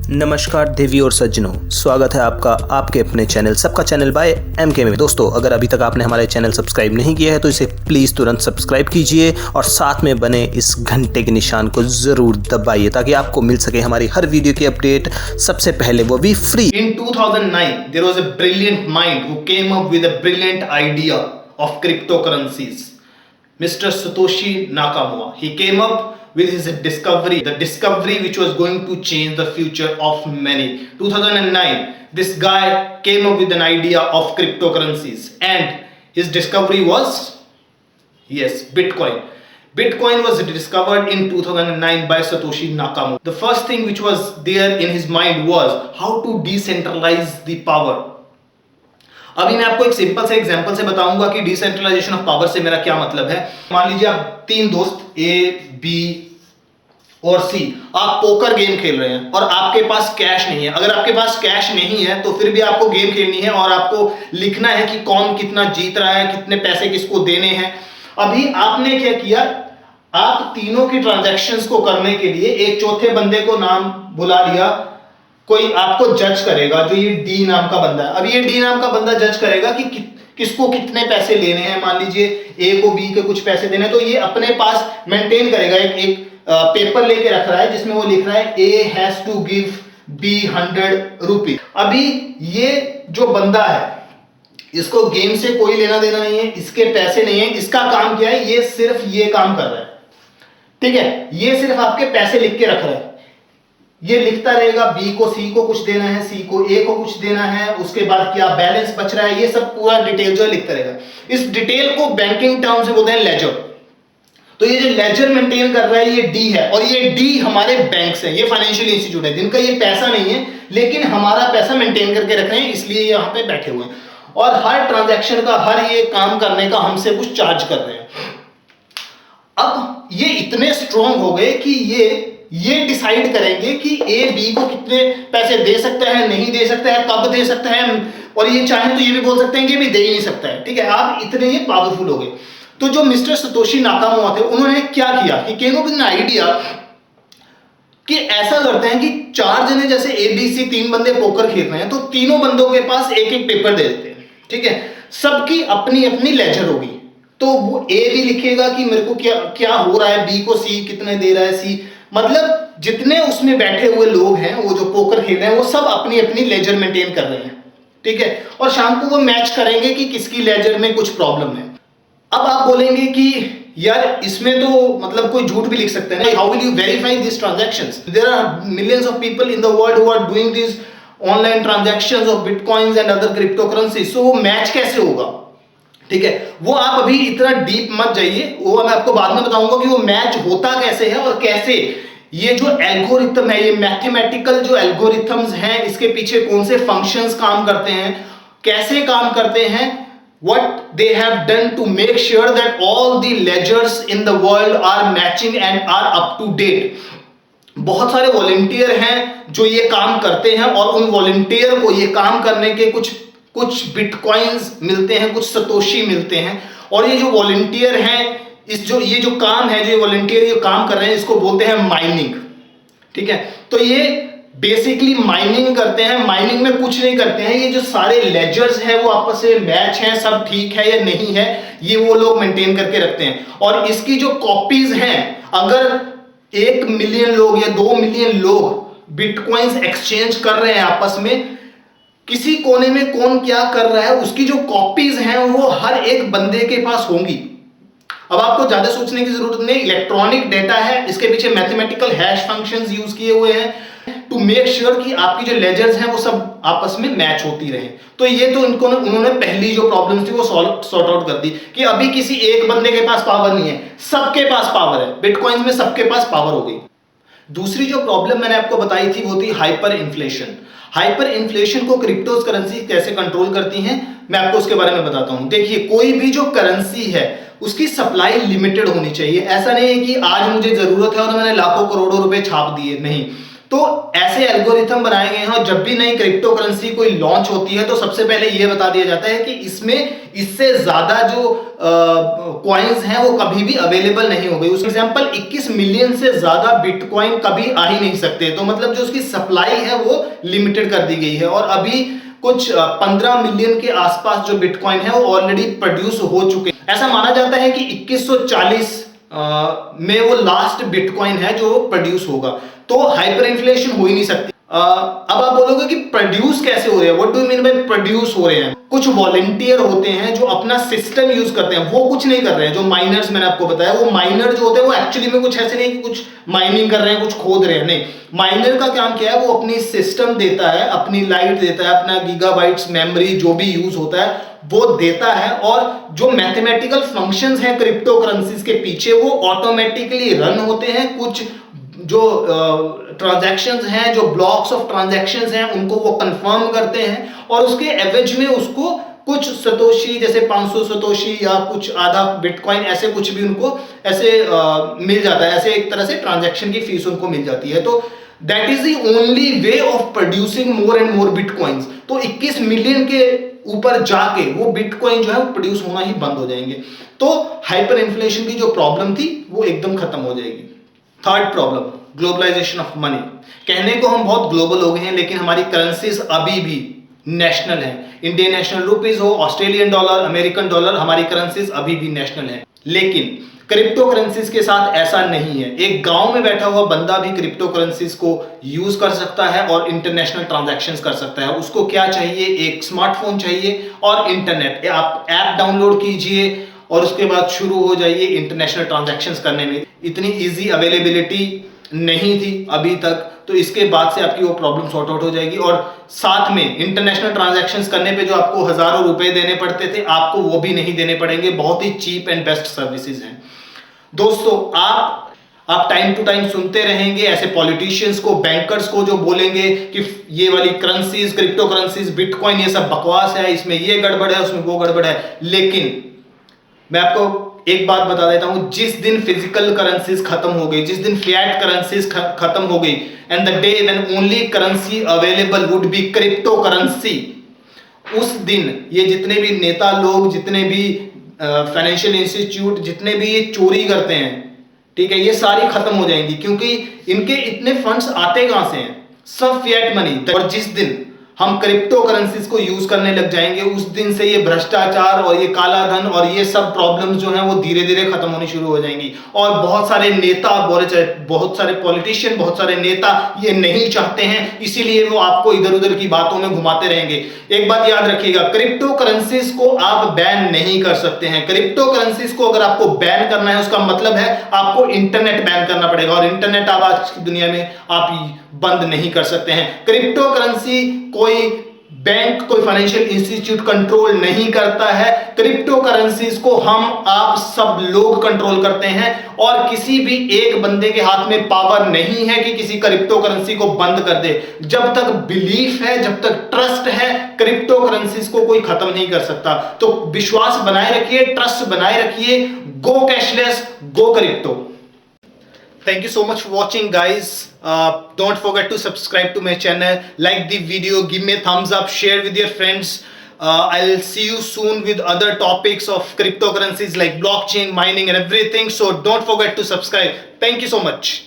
नमस्कार देवी और सज्जनों, स्वागत है आपका आपके अपने चैनल सबका चैनल बाय MK में। दोस्तों, अगर अभी तक आपने हमारे चैनल सब्सक्राइब नहीं किया है तो इसे प्लीज़ तुरंत सब्सक्राइब कीजिए और साथ में बने इस घंटे के निशान को ज़रूर दबाइए ताकि आपको मिल सके हमारी हर वीडियो की अपडेट सबसे पहले, वो भी free. In 2009, there was a brilliant mind who came up with a brilliant idea of cryptocurrencies. Mr. Satoshi Nakamoto. He came up with his discovery, the discovery which was going to change the future of many. 2009, this guy came up with an idea of cryptocurrencies, and his discovery was, yes, Bitcoin. Bitcoin was discovered in 2009 by Satoshi Nakamoto. The first thing which was there in his mind was how to decentralize the power. अभी मैं आपको एक simple से example से बताऊंगा कि decentralisation of power से मेरा क्या मतलब है। मान लीजिए आप तीन दोस्त A, B और C, आप पोकर गेम खेल रहे हैं और आपके पास कैश नहीं है। अगर आपके पास कैश नहीं है तो फिर भी आपको गेम खेलनी है और आपको लिखना है कि कौन कितना जीत रहा है, कितने पैसे किसको देने हैं। अभी आपने क्या किया, आप तीनों की ट्रांजैक्शंस को करने के लिए एक चौथे बंदे को नाम बुला लिया। कोई आपको जज करेगा, जो ये डी नाम का बंदा है। अब ये डी नाम का बंदा जज करेगा कि किसको कितने पैसे लेने हैं। मान लीजिए ए को बी के कुछ पैसे देने, तो ये अपने पास मेंटेन करेगा, एक पेपर लेके रख रहा है जिसमें वो लिख रहा है A has to give B 100 rupees. अभी ये जो बंदा है, इसको गेम से कोई लेना देना नहीं है, इसके पैसे नहीं है। इसका काम क्या है, ये सिर्फ ये काम कर रहा है, ठीक है। ये सिर्फ आपके पैसे लिख के रख रहा है। ये लिखता रहेगा बी को सी को कुछ देना है, सी को ए को कुछ देना है, उसके बाद क्या बैलेंस बच रहा है, ये सब पूरा डिटेल जो है लिखता रहेगा। इस डिटेल को बैंकिंग टर्म से बोलते हैं लेजर। तो ये जो लेजर मेंटेन कर रहा है ये डी है, और ये डी हमारे बैंक्स है, ये फाइनेंशियल इंस्टीट्यूट है जिनका ये पैसा नहीं है लेकिन हमारा पैसा मेंटेन करके रख रहे हैं, इसलिए यहाँ पे बैठे हुए हैं और हर ट्रांजैक्शन का, हर ये काम करने का हमसे कुछ चार्ज कर रहे हैं। अब ये इतने स्ट्रॉन्ग हो गए कि ये डिसाइड करेंगे कि ए बी को कितने पैसे दे सकता है, नहीं दे सकता है, कब दे सकता है, और ये चाहे तो ये भी बोल सकते हैं कि भी दे ही नहीं सकता है, ठीक है। आप इतने ये पावरफुल हो गए। तो जो मिस्टर सतोशी नाकामोटो थे, उन्होंने क्या किया कि came up with an idea कि ऐसा करते हैं कि चार जने, जैसे ए बी सी तीन बंदे पोकर खेल रहे हैं, तो तीनों बंदों के पास एक एक पेपर दे देते हैं, ठीक है। सबकी अपनी अपनी लेजर होगी, तो वो ए भी लिखेगा कि मेरे को क्या क्या हो रहा है, बी को सी कितने दे रहा है, सी, मतलब जितने उसमें बैठे हुए लोग हैं, वो जो पोकर खेल रहे हैं, वो सब अपनी अपनी लेजर मेंटेन कर रहे हैं, ठीक है। और शाम को वो मैच करेंगे कि किसकी लेजर में कुछ प्रॉब्लम है। अब आप बोलेंगे कि यार इसमें तो मतलब कोई झूठ भी लिख सकते हैं, how will you verify this transactions? There are millions of people in the world who are doing this online transactions of bitcoins and other cryptocurrencies, so वो मैच कैसे होगा, ठीक है। वो आप अभी इतना डीप मत जाइए, वो मैं आपको बाद में बताऊंगा कि वो मैच होता कैसे है और कैसे ये जो एल्गोरिथम है, ये मैथमेटिकल जो एल्गोरिथम्स हैं, इसके पीछे कौन से फंक्शंस काम करते हैं, कैसे काम करते हैं, what they have done to make sure that all the ledgers in the world are matching and are up to date। बहुत सारे वॉलंटियर हैं जो ये काम करते हैं और उन वॉलंटियर को ये काम करने के कुछ बिटकॉइंस मिलते हैं, कुछ सतोशी मिलते हैं। और ये जो वॉलंटियर हैं, ये जो काम है, जो वॉलंटियर ये काम कर रहे हैं, इसको बोलते हैं माइनिंग, ठीक है। तो ये बेसिकली माइनिंग करते हैं। माइनिंग में कुछ नहीं करते हैं, ये जो सारे लेजर्स हैं वो आपस में मैच हैं, सब ठीक है या नहीं है, ये वो लोग मेंटेन करके रखते हैं। और इसकी जो कॉपीज हैं, अगर 1 मिलियन लोग या 2 मिलियन लोग बिटकॉइंस एक्सचेंज कर रहे हैं आपस में, किसी कोने में कौन क्या कर रहा है, उसकी जो कॉपीज हैं वो हर एक बंदे के पास होंगी। अब आपको ज्यादा सोचने की जरूरत नहीं, इलेक्ट्रॉनिक डेटा है, इसके पीछे मैथमेटिकल हैश फंक्शंस यूज किए हुए हैं टू मेक श्योर कि आपकी जो लेजर्स हैं वो सब आपस में मैच होती रहे। तो ये तो उन्होंने पहली जो प्रॉब्लम थी वो सॉर्ट आउट कर दी कि अभी किसी एक बंदे के पास पावर नहीं है, सबके पास पावर है। बिटकॉइंस में सबके पास पावर हो गई। दूसरी जो प्रॉब्लम मैंने आपको बताई थी वो थी हाइपर इन्फ्लेशन। हाइपर इन्फ्लेशन को क्रिप्टो करेंसी कैसे कंट्रोल करती हैं, मैं आपको उसके बारे में बताता हूं। देखिए, कोई भी जो करेंसी है उसकी सप्लाई लिमिटेड होनी चाहिए। ऐसा नहीं है कि आज मुझे जरूरत है और मैंने लाखों करोड़ों रुपए छाप दिए, नहीं। तो ऐसे एल्गोरिथम बनाए गए हैं और जब भी नई क्रिप्टो करेंसी कोई लॉन्च होती है तो सबसे पहले यह बता दिया जाता है कि इसमें इससे ज्यादा जो कॉइन्स हैं वो कभी भी अवेलेबल नहीं हो गई। उस एग्जांपल 21 मिलियन से ज्यादा बिटकॉइन कभी आ ही नहीं सकते, तो मतलब जो उसकी सप्लाई है वो लिमिटेड कर दी गई है। और अभी कुछ 15 मिलियन के आसपास जो बिटकॉइन है वो ऑलरेडी प्रोड्यूस हो चुके हैं। ऐसा माना जाता है कि 2140 में वो लास्ट बिटकॉइन है जो प्रोड्यूस होगा। तो हाइपर इन्फ्लेशन हो ही नहीं सकती। अब आप बोलोगे कि प्रोड्यूस कैसे हो रहे हैं, what do you mean by produce हो रहे हैं? कुछ वॉलंटियर होते हैं जो अपना सिस्टम यूज करते हैं, वो कुछ नहीं कर रहे हैं। जो माइनर्स मैंने आपको बताया, वो माइनर जो होते हैं वो एक्चुअली में कुछ ऐसे नहीं कि कुछ माइनिंग कर रहे हैं, कुछ खोद रहे हैं, नहीं। माइनर का काम क्या है, वो अपनी सिस्टम देता है, अपनी लाइट देता है, अपना गीगाबाइट्स मेमोरी जो भी यूज होता है वो देता है, और जो मैथमेटिकल फंक्शंस हैं क्रिप्टो करेंसीज के पीछे वो ऑटोमेटिकली रन होते हैं। कुछ जो ट्रांजैक्शंस हैं, जो ब्लॉक्स ऑफ ट्रांजैक्शंस हैं, उनको वो कंफर्म करते हैं और उसके एवरेज में उसको कुछ सतोशी, जैसे 500 सतोशी या कुछ आधा बिटकॉइन, ऐसे कुछ भी उनको ऐसे मिल जाता है। ऐसे एक तरह से ट्रांजैक्शन की फीस उनको मिल जाती है। तो that is the only way of producing more and more bitcoins. तो 21 मिलियन के ऊपर जाके वो बिटकॉइन जो है वो प्रोड्यूस होना ही बंद हो जाएंगे। तो हाइपर इन्फ्लेशन की जो प्रॉब्लम थी वो एकदम खत्म हो जाएगी। Third problem, globalization of money. कहने को हम बहुत ग्लोबल हो गए हैं, लेकिन हमारी करेंसीज अभी भी नेशनल हैं। इंडियन नेशनल रुपीज हो, ऑस्ट्रेलियन डॉलर, अमेरिकन डॉलर, हमारी करेंसीज अभी भी नेशनल हैं। लेकिन क्रिप्टो करेंसीज के साथ ऐसा नहीं है। एक गांव में बैठा हुआ बंदा भी क्रिप्टो करेंसीज को यूज कर सकता है और इंटरनेशनल ट्रांजैक्शंस कर सकता है। उसको क्या चाहिए? एक स्मार्टफोन चाहिए और इंटरनेट। आप ऐप डाउनलोड कीजिए और उसके बाद शुरू हो जाइए इंटरनेशनल ट्रांजैक्शंस करने में। इतनी इजी अवेलेबिलिटी नहीं थी अभी तक, तो इसके बाद से आपकी वो प्रॉब्लम सॉर्ट आउट हो जाएगी। और साथ में इंटरनेशल ट्रांजैक्शंस करने पे जो आपको हजारों रुपए देने पड़ते थे, आपको वो भी नहीं देने पड़ेंगे। बहुत ही चीप एंड बेस्ट सर्विसेज हैं। दोस्तों, आप टाइम टू टाइम सुनते रहेंगे ऐसे पॉलिटिशियंस को, बैंकर्स को, जो बोलेंगे कि ये वाली करेंसीज, क्रिप्टो करेंसीज, बिटकॉइन, ये सब बकवास है, इसमें ये गड़बड़ है, उसमें वो गड़बड़ है। लेकिन मैं आपको एक बात बता देता हूं, जिस दिन फिजिकल करेंसीज खत्म हो गई, जिस दिन फिएट करेंसीज खत्म हो गई, and the day when only currency available would be crypto currency, उस दिन ये जितने भी नेता लोग, जितने भी फाइनेंशियल इंस्टीट्यूट, जितने भी ये चोरी करते हैं, ठीक है, ये सारी खत्म हो जाएंगी। क्योंकि इनके इतने फंड्स आते कहां से हैं? सब फिएट मनी। और जिस दिन हम क्रिप्टो करेंसीज को यूज करने लग जाएंगे, उस दिन से ये भ्रष्टाचार और ये काला धन और ये सब प्रॉब्लम्स जो हैं वो धीरे धीरे खत्म होनी शुरू हो जाएंगी। और बहुत सारे नेता, बहुत सारे पॉलिटिशियन, बहुत सारे नेता ये नहीं चाहते हैं, इसीलिए वो आपको इधर उधर की बातों में घुमाते रहेंगे। एक बात याद रखिएगा, क्रिप्टो करेंसीज को आप बैन नहीं कर सकते हैं। क्रिप्टो करेंसीज को अगर आपको बैन करना है, उसका मतलब है आपको इंटरनेट बैन करना पड़ेगा, और इंटरनेट आप आज की दुनिया में आप बंद नहीं कर सकते हैं। क्रिप्टो करेंसी कोई बैंक, कोई फाइनेंशियल इंस्टीट्यूट कंट्रोल नहीं करता है। क्रिप्टो करेंसीज को हम आप सब लोग कंट्रोल करते हैं, और किसी भी एक बंदे के हाथ में पावर नहीं है कि किसी क्रिप्टो करेंसी को बंद कर दे। जब तक बिलीफ है, जब तक ट्रस्ट है, क्रिप्टो करेंसीज को कोई खत्म नहीं कर सकता। तो विश्वास बनाए रखिए, ट्रस्ट बनाए रखिए। Go cashless, go crypto. Thank you so much for watching, guys. Don't forget to subscribe to my channel, like the video, give me a thumbs up, share with your friends. I'll see you soon with other topics of cryptocurrencies like blockchain, mining and everything. So don't forget to subscribe. Thank you so much.